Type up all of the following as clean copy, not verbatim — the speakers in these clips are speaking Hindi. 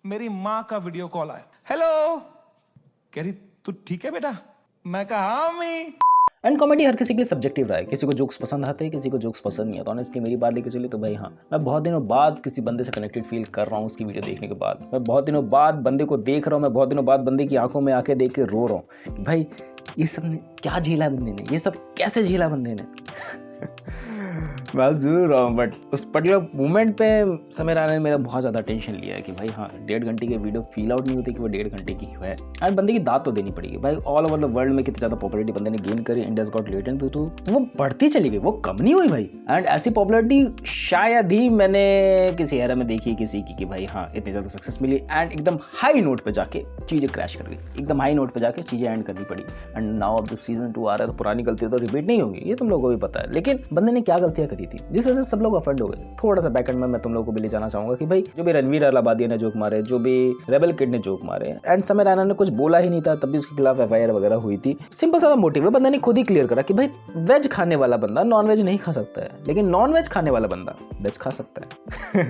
मेरी माँ का वीडियो कॉल आया। हेलो, कह रही तू ठीक है बेटा? मैं कहा हाँ मम्मी। एंड कॉमेडी हर किसी के लिए सब्जेक्टिव रहा है, किसी को जोक्स पसंद आते हैं, किसी को जोक्स पसंद नहीं आता। ऑनेस्टली मेरी बात लेके चलिए तो भाई हाँ, मैं बहुत दिनों बाद किसी बंदे से कनेक्टेड फील कर रहा हूँ उसकी वीडियो देखने के बाद। मैं बहुत दिनों बाद बंदे को देख रहा हूँ, मैं बहुत दिनों बाद बंदे की आंखों में आंखें देख के रो रहा हूँ कि भाई ये सब ने क्या झेला बंदे ने, ये सब कैसे झेला बंदे ने। मैं जरूर रहा हूँ, बट उस पर्टिकुलर मोमेंट पे समय राणा ने मेरा बहुत ज़्यादा टेंशन लिया है कि भाई हाँ 1.5 घंटे की वीडियो फील आउट नहीं होती कि वो 1.5 घंटे की है। एंड बंदे की दाद तो देनी पड़ेगी भाई। ऑल ओवर द वर्ल्ड में कितनी ज़्यादा पॉपुलरिटी बंदे ने गेन करी, इंडिया गॉट लेटेंट तो वो बढ़ती चली गई, वो कम नहीं हुई भाई। एंड ऐसी पॉपुलरिटी शायद ही मैंने किसी एरा में देखी किसी की कि भाई हाँ इतनी ज़्यादा सक्सेस मिली एंड एकदम हाई नोट पर जाके चीज़ें क्रैश कर गई, एकदम हाई नोट पर जाके चीज़ें एंड करनी पड़ी। एंड नाउ अब जब सीजन 2 आ रहा है तो पुरानी गलती तो रिपीट नहीं होगी, ये तुम लोगों को भी पता है। लेकिन बंदे ने क्या गलतियां करी थी जिस वजह से सब लोग अफेंड हो गए। थोड़ा सा बैकएंड में मैं तुम लोगों को भी ले जाना चाहूंगा कि भाई जो भी रणवीर अलाहाबादिया ने जोक मारे, जो भी रेबल किड ने जोक मारे, एंड समय रैना ने कुछ बोला ही नहीं था तब भी उसके खिलाफ एफआईआर वगैरह हुई थी। सिंपल सा मोटिव है, बंदा ने खुद ही क्लियर करा कि भाई वेज खाने वाला बंदा नॉन वेज नहीं खा सकता है, लेकिन नॉन वेज खाने वाला बंदा वेज खा सकता है।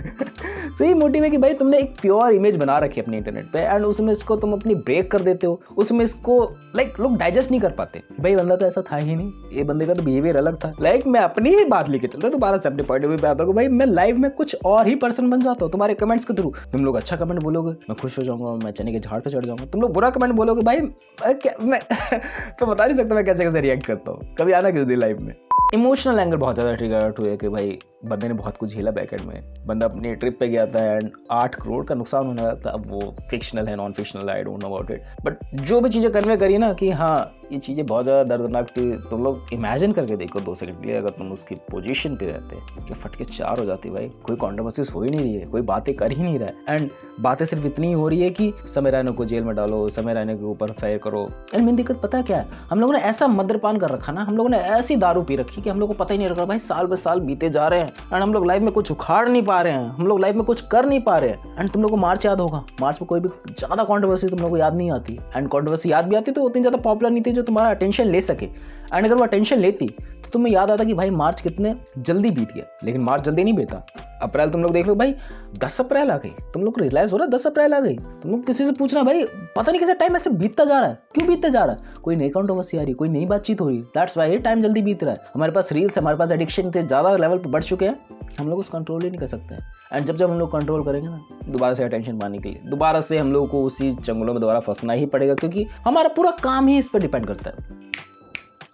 सही मोटिव है कि भाई तुमने एक प्योर इमेज बना रखी है अपने इंटरनेट पे एंड उसमें इसको तुम अपनी ब्रेक कर देते हो, उसमें इसको लोग डाइजेस्ट नहीं कर पाते। भाई बंदा तो ऐसा था ही नहीं, ये बंदे का तो बिहेवियर अलग था। मैं अपनी ही बात लेके चलता हूं, दोबारा से अपने पॉइंट ऑफ व्यू पे आता हूं। भाई मैं लाइव में कुछ और ही पर्सन बन जाता हूं तुम्हारे कमेंट्स के थ्रू। तुम लोग अच्छा कमेंट बोलोगे मैं खुश हो जाऊंगा, मैं चने के झाड़ पे चढ़ जाऊंगा। तुम लोग बुरा कमेंट बोलोगे भाई मैं तो बता नहीं सकता मैं कैसे कैसे रिएक्ट करता हूँ। कभी आना किस दिन लाइव में। इमोशनल एंगल बहुत ज़्यादा ट्रिगर आउट हुए कि भाई बंदे ने बहुत कुछ झेला बैकएंड में। बंदा अपनी ट्रिप पे गया था एंड 8 करोड़ का नुकसान होने वाला था। अब वो फिक्शनल है non fictional I don't know about it, but जो भी चीज़ें कन्वे करी ना कि हाँ ये चीज़ें बहुत ज़्यादा दर्दनाक थी। तुम लोग इमेजिन करके देखो 2 सेकंड के लिए, अगर तुम उसकी पोजीशन पे रहते कि फटके 4 हो जाती भाई। कोई कॉन्ट्रोवर्सीज हो ही नहीं रही है, कोई बातें कर ही नहीं रहा है एंड बातें सिर्फ इतनी हो रही है कि समय रैना को जेल में डालो, समय रैना के ऊपर फायर करो। एंड मेन दिक्कत पता क्या है, हम लोगों ने ऐसा मद्यपान कर रखा ना, हम लोगों ने ऐसी दारू पी रखी कि हम लोग को पता ही नहीं रखा भाई साल ब साल बीते जा रहे हैं एंड हम लोग लाइफ में कुछ उखाड़ नहीं पा रहे हैं, हम लोग लाइफ में कुछ कर नहीं पा रहे हैं। एंड तुम लोग को मार्च याद होगा, मार्च में कोई भी ज्यादा कंट्रोवर्सी तुम लोग को याद नहीं आती एंड कंट्रोवर्सी याद भी आती तो उतनी ज्यादा पॉपुलर नहीं थी जो तुम्हारा अटेंशन ले सके। एंड अगर वो अटेंशन लेती तो तुम्हें याद आता कि भाई मार्च कितने जल्दी बीत गया, लेकिन मार्च जल्दी नहीं बीता। अप्रैल तुम लोग देख लो भाई 10 अप्रैल आ गई, तुम लोग को रियलाइज हो रहा है 10 अप्रैल आ गई। तुम लोग किसी से पूछना भाई पता नहीं कैसे टाइम ऐसे बीतता जा रहा है, क्यों बीतता जा रहा है, कोई नई कंट्रोवर्सी आ रही, कोई नई बातचीत हो रही। दैट्स वाई टाइम जल्दी बीत रहा है। हमारे पास रील्स, हमारे पास एडिक्शन के ज़्यादा लेवल पर बढ़ चुके हैं, हम लोग उसको कंट्रोल ही नहीं कर सकते हैं। एंड जब हम लोग कंट्रोल करेंगे ना दोबारा से अटेंशन पाने के लिए, दोबारा से हम लोग को उसी चंगुलों में दोबारा फंसना ही पड़ेगा, क्योंकि हमारा पूरा काम ही इस पर डिपेंड करता है।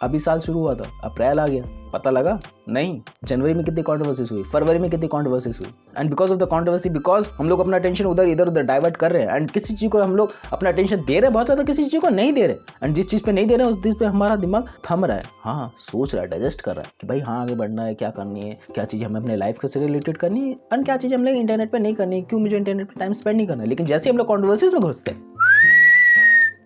अभी साल शुरू हुआ था, अप्रैल आ गया, पता लगा नहीं। जनवरी में कितनी कंट्रोवर्सीज हुई, फरवरी में कितनी कंट्रोवर्सीज हुई and because of the controversy, because हम लोग अपना अटेंशन इधर उधर डाइवर्ट कर रहे हैं एंड किसी चीज़ को हम लोग अपना अटेंशन दे रहे हैं बहुत ज़्यादा, किसी चीज़ को नहीं दे रहे एंड जिस चीज़ पे नहीं दे रहे हैं उस चीज़ पे हमारा दिमाग थम रहा है। हाँ सोच रहा है, डाइजेस्ट कर रहा है कि भाई हाँ आगे बढ़ना है, क्या करनी है, क्या चीज़ हमें अपने लाइफ से रिलेटेड करनी है एंड क्या चीज़ हम लोग इंटरनेट पर नहीं करनी है, क्यों मुझे इंटरनेट पर टाइम स्पेंड नहीं करना है। लेकिन जैसे हम लोग कंट्रोवर्सीज में घुसते हैं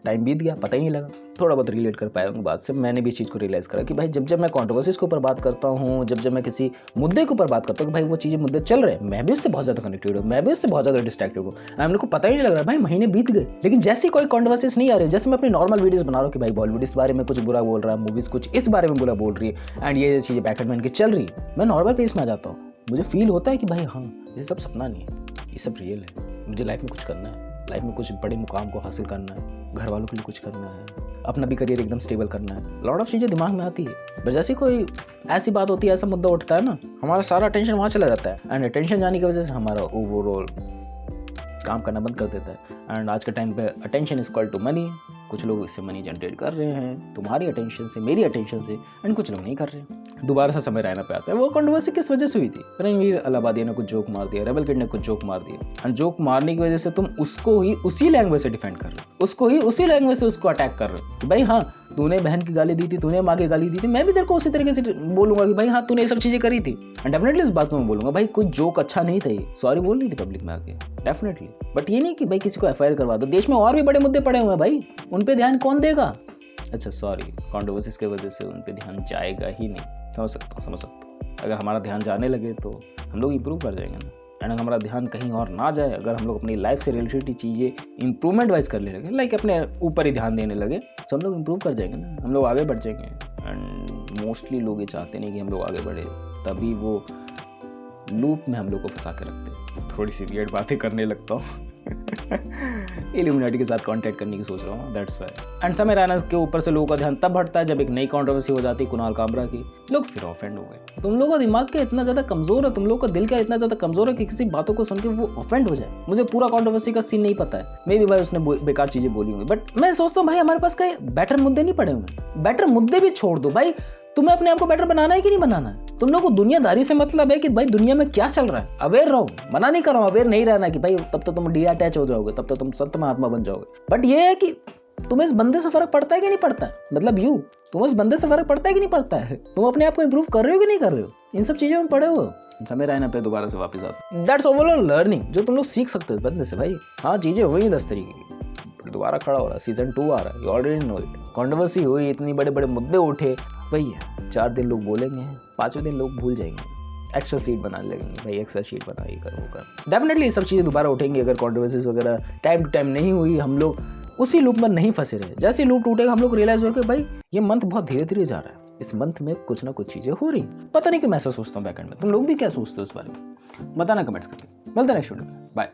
टाइम बीत गया, पता ही नहीं लगा। थोड़ा बहुत रिलेट कर पाया उनकी बात से। मैंने भी इस चीज़ को रियलाइज़ करा कि भाई जब मैं कंट्रोवर्सीज के ऊपर बात करता हूँ, जब मैं किसी मुद्दे के ऊपर बात करता हूँ कि भाई वो चीज़ें मुद्दे चल रहे हैं, मैं भी उससे बहुत ज़्यादा कनेक्टेड हूँ, मैं भी उससे बहुत ज़्यादा डिस्ट्रैक्टेड हूँ। हम लोग को पता ही नहीं लग रहा भाई महीने बीत गए, लेकिन जैसे कोई कंट्रोवर्सीज नहीं आ रही, जैसे मैं अपनी नॉर्मल वीडियोज़ बना रहा हूँ कि भाई बॉलीवुड इस बारे में कुछ बुरा बोल रहा है, मूवीज़ कुछ इस बारे में बुरा बोल रही है एंड ये चीज़ें बैकएंड में चल रही है, मैं नॉर्मल पेज में आ जाता हूँ। मुझे फील होता है कि भाई हाँ ये सब सपना नहीं है, ये सब रियल है। मुझे लाइफ में कुछ करना है, लाइफ में कुछ बड़े मुकाम को हासिल करना है, घर वालों के लिए कुछ करना है, अपना भी करियर एकदम स्टेबल करना है। लॉट ऑफ चीज़ें दिमाग में आती है, पर जैसे कोई ऐसी बात होती है, ऐसा मुद्दा उठता है ना, हमारा सारा अटेंशन वहाँ चला जाता है एंड अटेंशन जाने की वजह से हमारा ओवरऑल काम करना बंद कर देता है। एंड आज के टाइम पे attention is equal to money. कुछ लोग इससे मनी जनरेट कर रहे हैं तुम्हारी अटेंशन से, मेरी अटेंशन से, एंड कुछ लोग नहीं कर रहे हैं। दोबारा से समय रैना पे आता है। वो कंट्रोवर्सी किस वजह से हुई थी? रणवीर अलाहाबादिया ने कुछ जोक मार दिया, रेबल किड ने कुछ जोक मार दिया एंड जोक मारने की वजह से तुम उसको ही उसी लैंग्वेज से डिफेंड कर रहे हो, उसको ही उसी लैंग्वेज से उसको अटैक कर रहे हो। भाई हाँ तूने बहन की गाली दी थी, तूने माँ की गाली दी थी, मैं भी तेरे को उसी तरीके से बोलूंगा कि भाई हाँ तूने ये सब चीजें करी थी एंड डेफिनेटली इस बात को मैं बोलूंगा भाई कुछ जोक अच्छा नहीं था, सॉरी बोल रही थी पब्लिक में आके, डेफिनेटली। बट ये नहीं कि भाई किसी को एफआईआर करवा दो। देश में और भी बड़े मुद्दे पड़े हुए हैं भाई, उन पे ध्यान कौन देगा? अच्छा सॉरी, कंट्रोवर्सीज की वजह से उन पे ध्यान जाएगा ही नहीं। समझ सकता हूँ। अगर हमारा ध्यान जाने लगे तो हम लोग इंप्रूव कर जाएंगे ना। एंड अगर हमारा ध्यान कहीं और ना जाए, अगर हम लोग अपनी लाइफ से रिलेटेड चीज़ें इंप्रूवमेंट वाइज करने लगे, लाइक अपने ऊपर ही ध्यान देने लगे, तो हम लोग इंप्रूव कर जाएंगे ना, हम लोग आगे बढ़ जाएंगे। एंड मोस्टली लोग ये चाहते नहीं कि हम लोग आगे बढ़े, तभी वो लूप में हम लोग को फंसा के रखते हैं। थोड़ी सी वियर्ड बातें करने लगता हूँ। इल्यूमिनाटी के साथ कांटेक्ट करने की सोच रहा हूँ, दैट्स व्हाई। एंड समय रैना के ऊपर से लोगों का ध्यान तब हटता है जब एक नई कंट्रोवर्सी हो जाती है कुणाल कामरा की, लोग फिर ऑफेंड हो गए। तुम लोगों का दिमाग क्या इतना ज्यादा कमजोर है, तुम लोगों का दिल क्या इतना ज्यादा कमजोर है कि किसी बातों को सुन के वो ऑफेंड हो जाए। मुझे पूरा कंट्रोवर्सी का सीन नहीं पता है, मे भी भाई उसने बेकार चीजें बोली होंगी, बट मैं सोचता हूँ भाई हमारे पास कई बेटर मुद्दे नहीं पड़े होंगे। बेटर मुद्दे भी छोड़ दो भाई, तुम्हें अपने आप को बेटर बनाना है कि नहीं बनाना है। तुम लोगों को दुनियादारी से मतलब है कि भाई दुनिया में क्या चल रहा है, अवेयर रहो। मना नहीं कर रहा हूं अवेयर नहीं रहना कि भाई तब तो तुम डीअटैच हो जाओगे, तब तो तुम संत महात्मा बन जाओगे। बट ये है कि तुम्हें इस बंदे से फर्क पड़ता है कि नहीं पड़ता है, मतलब तुम्हें इस बंदे से फर्क पड़ता है कि नहीं पड़ता है, तुम अपने आप को इंप्रूव कर रहे हो कि नहीं कर रहे हो, इन सब चीजों में पड़े हो। समय रहना पे दोबारा से वापस आते, दैट्स ओवरऑल लर्निंग जो तुम लोग सीख सकते हो इस बंदे से। भाई हाँ चीजें हुई 10 तरीके की, फिर दोबारा खड़ा हो रहा है, सीजन 2 आ रहा है, you already know it. Controversy हुई, इतनी बड़े बड़े मुद्दे उठे, वही है 4 दिन लोग बोलेंगे, 5वें दिन लोग भूल जाएंगे, एक्सेल शीट बनाने लगेंगे, भाई एक्सेल शीट बना, ये कर वो कर। डेफिनेटली ये सब चीज़ें दोबारा उठेंगी अगर कंट्रोवर्सीज वगैरह टाइम टू टाइम नहीं हुई, हम लोग उसी लूप में नहीं फंसे रहे। जैसे लूप टूटेगा हम लोग रियलाइज हो कि भाई ये मंथ बहुत धीरे धीरे जा रहा है, इस मंथ में कुछ ना कुछ चीज़ें हो रही। पता नहीं कि मैं ऐसा सोचता हूँ बैकएंड में, तुम लोग भी क्या सोचते हो इस बारे में बताना कमेंट्स करके। मिलते हैं नेक्स्ट वीडियो में, बाय।